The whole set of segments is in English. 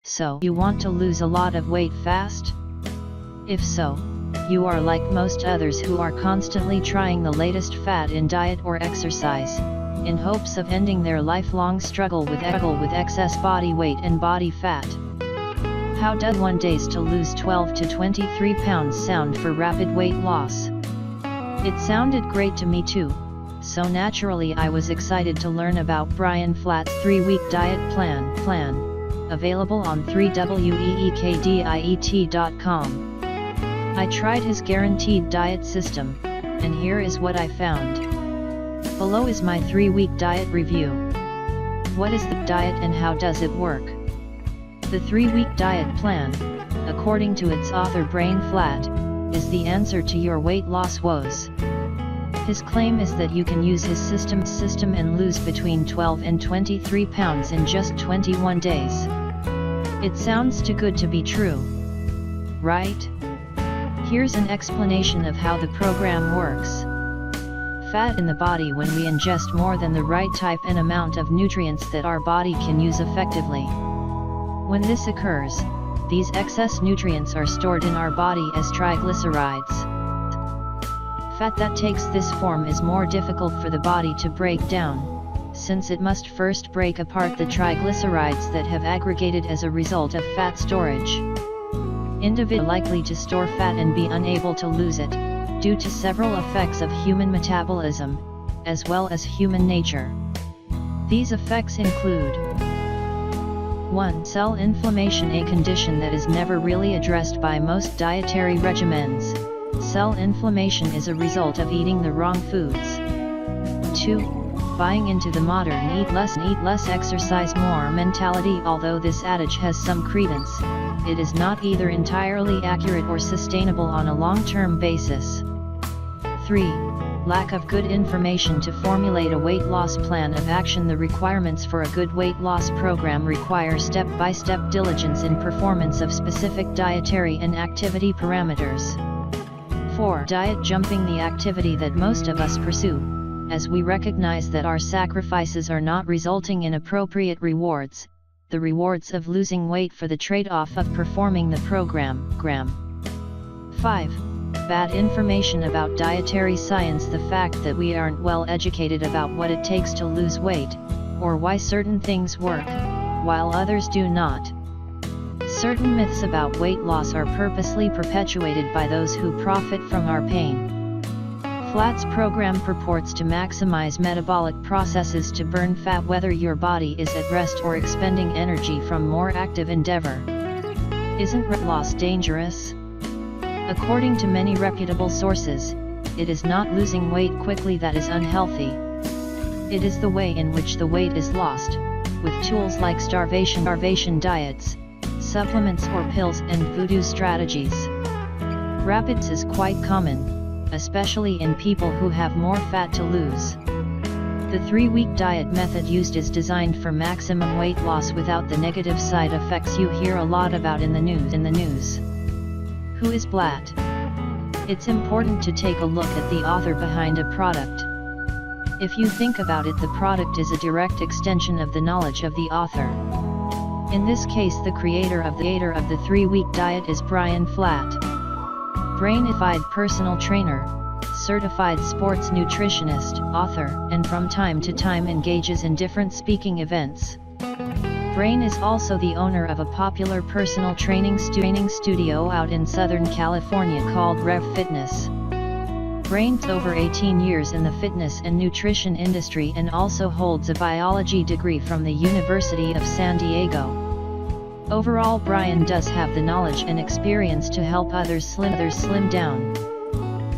So, you want to lose a lot of weight fast? If so, you are like most others who are constantly trying the latest fad in diet or exercise, in hopes of ending their lifelong struggle with excess body weight and body fat. How does 1 days to lose 12 to 23 pounds sound for rapid weight loss? It sounded great to me too, so naturally I was excited to learn about Brian Flatt's 3-week diet plan, available on 3weekdiet.com. I tried his guaranteed diet system, and here is what I found. Below is my 3-week diet review. What is the diet and how does it work? The 3-week diet plan, according to its author Brian Flatt, is the answer to your weight loss woes. His claim is that you can use his system and lose between 12 and 23 pounds in just 21 days. It sounds too good to be true, right? Here's an explanation of how the program works. Fat in the body when we ingest more than the right type and amount of nutrients that our body can use effectively. When this occurs, these excess nutrients are stored in our body as triglycerides. Fat that takes this form is more difficult for the body to break down, since it must first break apart the triglycerides that have aggregated as a result of fat storage. Individuals are likely to store fat and be unable to lose it, due to several effects of human metabolism, as well as human nature. These effects include 1. Cell inflammation, a condition that is never really addressed by most dietary regimens. Cell inflammation is a result of eating the wrong foods. 2. Buying into the modern eat less exercise more mentality. Although this adage has some credence, it is not either entirely accurate or sustainable on a long-term basis. 3. Lack of good information to formulate a weight loss plan of action. The requirements for a good weight loss program require step-by-step diligence in performance of specific dietary and activity parameters. 4. Diet jumping, the activity that most of us pursue, as we recognize that our sacrifices are not resulting in appropriate rewards, the rewards of losing weight for the trade-off of performing the program. 5. Bad information about dietary science, the fact that we aren't well educated about what it takes to lose weight, or why certain things work, while others do not. Certain myths about weight loss are purposely perpetuated by those who profit from our pain. Flatt's program purports to maximize metabolic processes to burn fat whether your body is at rest or expending energy from more active endeavor. Isn't weight loss dangerous? According to many reputable sources, it is not losing weight quickly that is unhealthy. It is the way in which the weight is lost, with tools like starvation diets, supplements or pills, and voodoo strategies. Rapid is quite common, especially in people who have more fat to lose. The 3-week diet method used is designed for maximum weight loss without the negative side effects you hear a lot about in the news. Who is Flatt? It's important to take a look at the author behind a product. If you think about it, the product is a direct extension of the knowledge of the author. In this case, the creator of the 3-week diet is Brian Flatt. Brainified personal trainer, certified sports nutritionist, author, and from time to time engages in different speaking events. Brain is also the owner of a popular personal training studio out in Southern California called Rev Fitness. Brain's over 18 years in the fitness and nutrition industry and also holds a biology degree from the University of San Diego. Overall, Brian does have the knowledge and experience to help others slim down.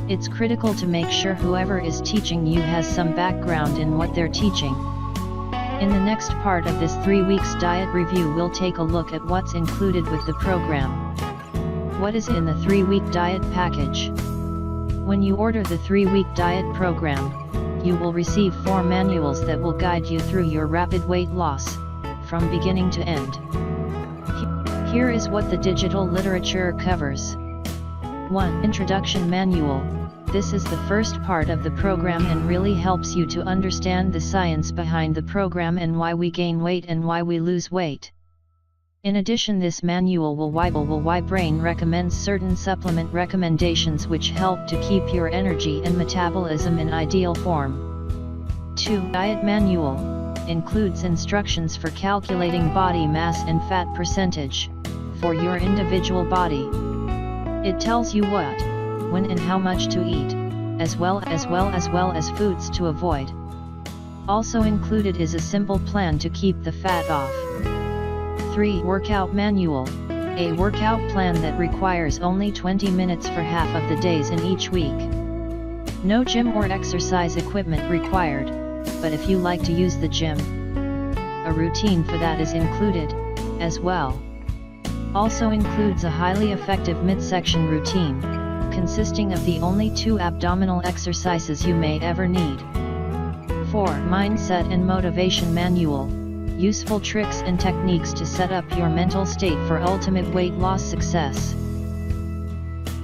It's critical to make sure whoever is teaching you has some background in what they're teaching. In the next part of this 3 weeks diet review, we'll take a look at what's included with the program. What is in the 3-week diet package? When you order the 3-week diet program, you will receive 4 manuals that will guide you through your rapid weight loss, from beginning to end. Here is what the digital literature covers. 1. Introduction Manual. This is the first part of the program and really helps you to understand the science behind the program and why we gain weight and why we lose weight. In addition, this manual will why brain recommends certain supplement recommendations which help to keep your energy and metabolism in ideal form. 2. Diet manual includes instructions for calculating body mass and fat percentage for your individual body. It tells you what, when and how much to eat, as well as foods to avoid. Also included is a simple plan to keep the fat off. 3. Workout manual, a workout plan that requires only 20 minutes for half of the days in each week. No gym or exercise equipment required, but if you like to use the gym, a routine for that is included, as well. Also includes a highly effective midsection routine, consisting of the only 2 abdominal exercises you may ever need. 4. Mindset and motivation manual, useful tricks and techniques to set up your mental state for ultimate weight loss success.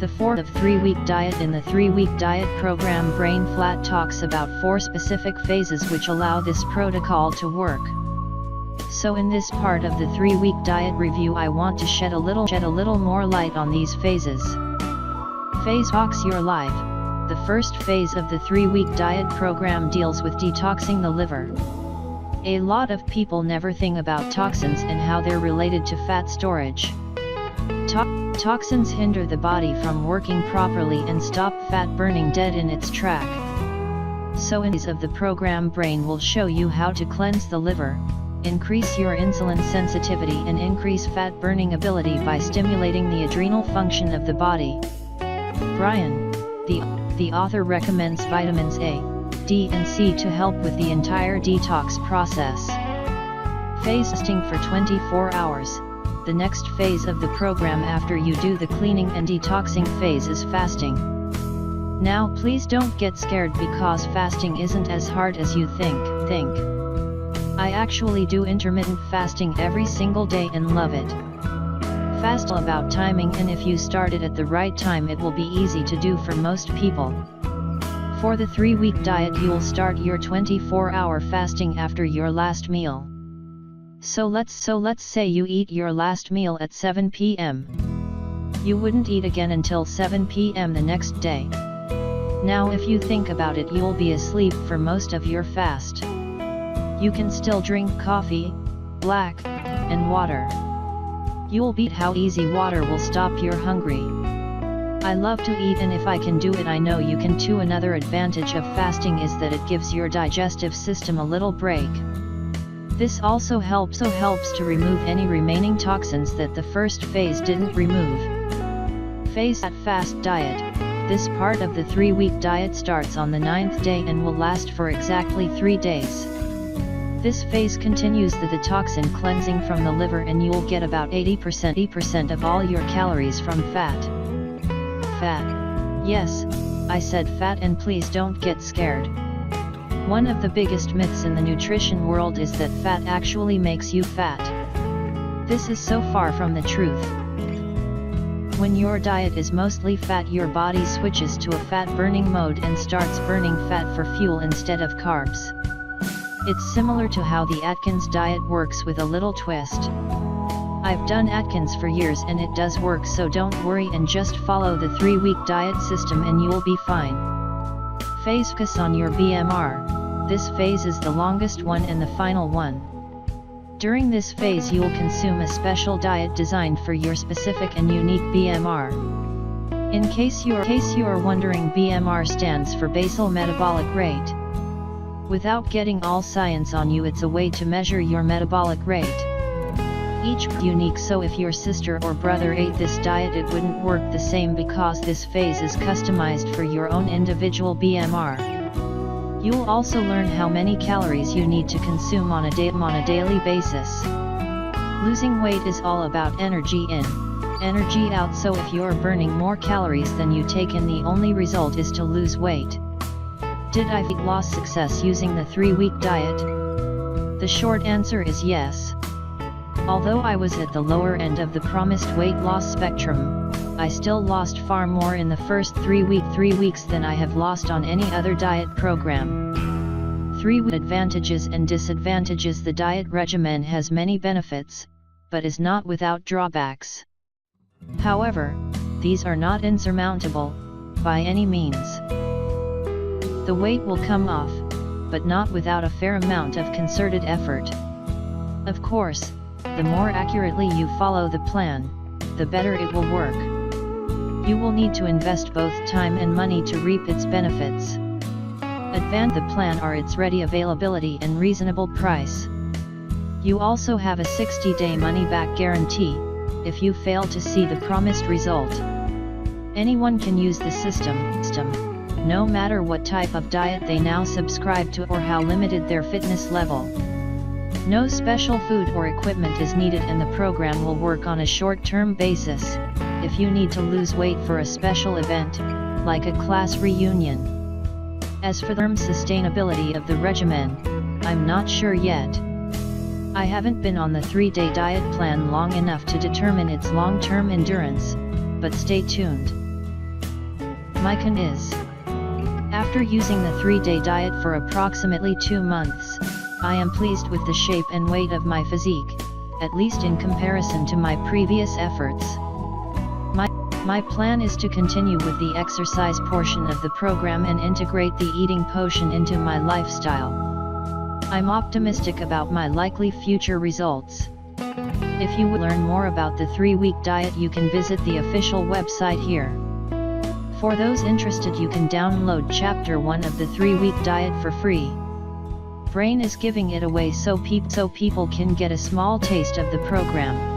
The 4th 3-week diet. In the 3-week diet program, Brain Flatt talks about 4 specific phases which allow this protocol to work. So in this part of the 3-week diet review, I want to shed a little more light on these phases. Phase Detox Your Life. The first phase of the 3-week diet program deals with detoxing the liver. A lot of people never think about toxins and how they're related to fat storage. Toxins hinder the body from working properly and stop fat burning dead in its track. So in phase of the program, Brain will show you how to cleanse the liver, increase your insulin sensitivity and increase fat burning ability by stimulating the adrenal function of the body. Brian, the author, recommends vitamins A, D and C to help with the entire detox process. Phase fasting for 24 hours. The next phase of the program after you do the cleaning and detoxing phase is fasting. Now please don't get scared because fasting isn't as hard as you think. I actually do intermittent fasting every single day and love it. Fast about timing, and if you start it at the right time it will be easy to do for most people. For the 3-week diet, you'll start your 24-hour fasting after your last meal. So let's say you eat your last meal at 7 p.m. You wouldn't eat again until 7 p.m. the next day. Now if you think about it, you'll be asleep for most of your fast. You can still drink coffee, black, and water. You'll beat how easy water will stop your hungry. I love to eat, and if I can do it I know you can too. Another advantage of fasting is that it gives your digestive system a little break. This also helps to remove any remaining toxins that the first phase didn't remove. Phase fast diet. This part of the 3-week diet starts on the 9th day and will last for exactly 3 days. This phase continues the detoxin cleansing from the liver, and you'll get about 80% of all your calories from fat. Fat. Yes, I said fat, and please don't get scared. One of the biggest myths in the nutrition world is that fat actually makes you fat. This is so far from the truth. When your diet is mostly fat, your body switches to a fat-burning mode and starts burning fat for fuel instead of carbs. It's similar to how the Atkins diet works with a little twist. I've done Atkins for years and it does work, so don't worry and just follow the 3-week diet system and you'll be fine. Phase focus on your BMR. This phase is the longest one and the final one. During this phase you'll consume a special diet designed for your specific and unique BMR. In case you are wondering, BMR stands for basal metabolic rate. Without getting all science on you, it's a way to measure your metabolic rate. Each unique, so if your sister or brother ate this diet it wouldn't work the same because this phase is customized for your own individual BMR. You'll also learn how many calories you need to consume on a daily basis. Losing weight is all about energy in, energy out, so if you're burning more calories than you take in, the only result is to lose weight. Did I find loss success using the 3-week diet? The short answer is yes. Although I was at the lower end of the promised weight loss spectrum, I still lost far more in the first 3 weeks than I have lost on any other diet program. 3 advantages and disadvantages. The diet regimen has many benefits, but is not without drawbacks. However, these are not insurmountable, by any means. The weight will come off, but not without a fair amount of concerted effort. Of course, the more accurately you follow the plan, the better it will work. You will need to invest both time and money to reap its benefits. Advantage the plan are its ready availability and reasonable price. You also have a 60-day money-back guarantee, if you fail to see the promised result. Anyone can use the system, no matter what type of diet they now subscribe to or how limited their fitness level. No special food or equipment is needed, and the program will work on a short-term basis, if you need to lose weight for a special event, like a class reunion. As for the sustainability of the regimen, I'm not sure yet. I haven't been on the 3-day diet plan long enough to determine its long-term endurance, but stay tuned. My con is, after using the 3-day diet for approximately 2 months, I am pleased with the shape and weight of my physique, at least in comparison to my previous efforts. My plan is to continue with the exercise portion of the program and integrate the eating portion into my lifestyle. I'm optimistic about my likely future results. If you would learn more about the 3-week diet, you can visit the official website here. For those interested, you can download Chapter 1 of the 3-week diet for free. Brain is giving it away so people can get a small taste of the program.